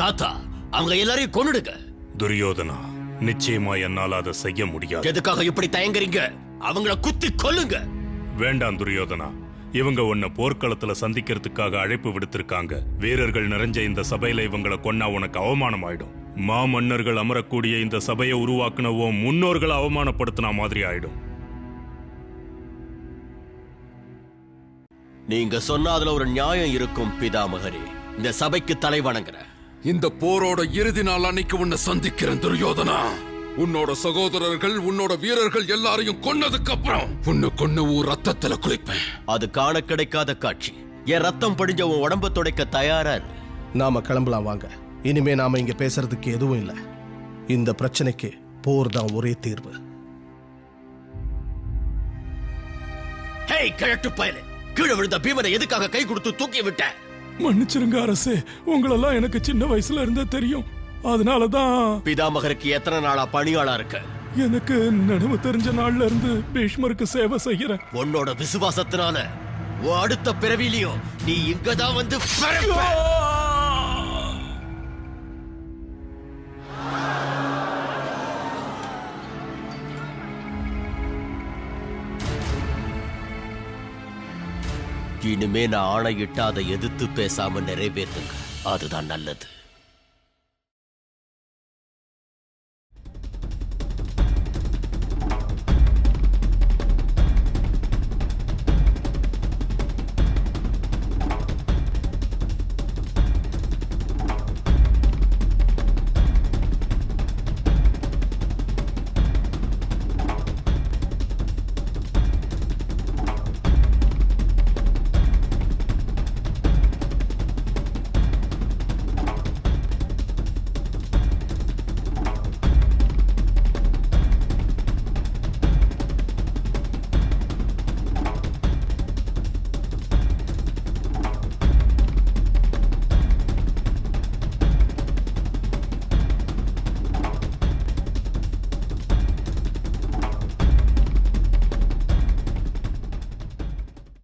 தாத்தா, அவங்க எல்லாரையும் கொன்னுடுங்க. துரியோதனா, நிச்சயமா என்னால் அதை செய்ய முடியாது. எதுக்காக இப்படி தயங்குறீங்க? அவங்கள குத்தி கொல்லுங்க. வேண்டாம் துரியோதனா, இவங்க உன்னை போர்க்களத்துல சந்திக்கிறதுக்காக அழைப்பு விடுத்திருக்காங்க. வீரர்கள் நிறைஞ்ச இந்த சபையில இவங்களை கொன்னா உனக்கு அவமானம் ஆயிடும். மாமன்னர்கள் அமரக்கூடிய இந்த சபையை உருவாக்குனவோ முன்னோர்களை அவமானப்படுத்தின மாதிரி ஆயிடும். நீங்க சொன்னதுல ஒரு நியாயம் இருக்கும் பிதாமகரே. இந்த சபைக்கு தலை வணங்குற. இந்த போரோட இறுதி நாள் அன்னைக்கு உன்னை சந்திக்கிறேன் துரியோதனா. உன்னோட சகோதரர்கள், உன்னோட வீரர்கள் எல்லாரையும் கொன்னதுக்கு அப்புறம் உன்னை கொன்ன ஊர் ரத்தத்துல குளிப்பேன். அது காண கிடைக்காத காட்சி. என் ரத்தம் படிஞ்ச உன் உடம்ப துடைக்க தயாரா இரு. நாம கிளம்பலாம் வாங்க. இனிமே நாம இங்க பேசுறதுக்கு எதுவும் இல்லை. இந்த பிரச்சனைக்கு போர் தான் ஒரே தீர்வு. ஹேய் கிழட்டு பயலே, கீழே விழுந்த பீமனை எதுக்காக கை கொடுத்து தூக்கி விட்ட? மன்னிச்சிருங்க அரசே, உங்களெல்லாம் எனக்கு சின்ன வயசுல இருந்தே தெரியும். அதனாலதான் பிதாமகருக்கு எத்தனை நாளா பணியாளா இருக்க? எனக்கு நினைவு தெரிஞ்ச நாள்ல இருந்து பீஷ்மருக்கு சேவை செய்யறேன். உன்னோட விசுவாசத்தினால உன் அடுத்த பிறவிலையும் நீ இங்கதான் வந்து பிறப்ப. இனிமே நான் ஆணையிட்டு அதை எதிர்த்து பேசாம நிறைவேற்றுங்க. அதுதான் நல்லது.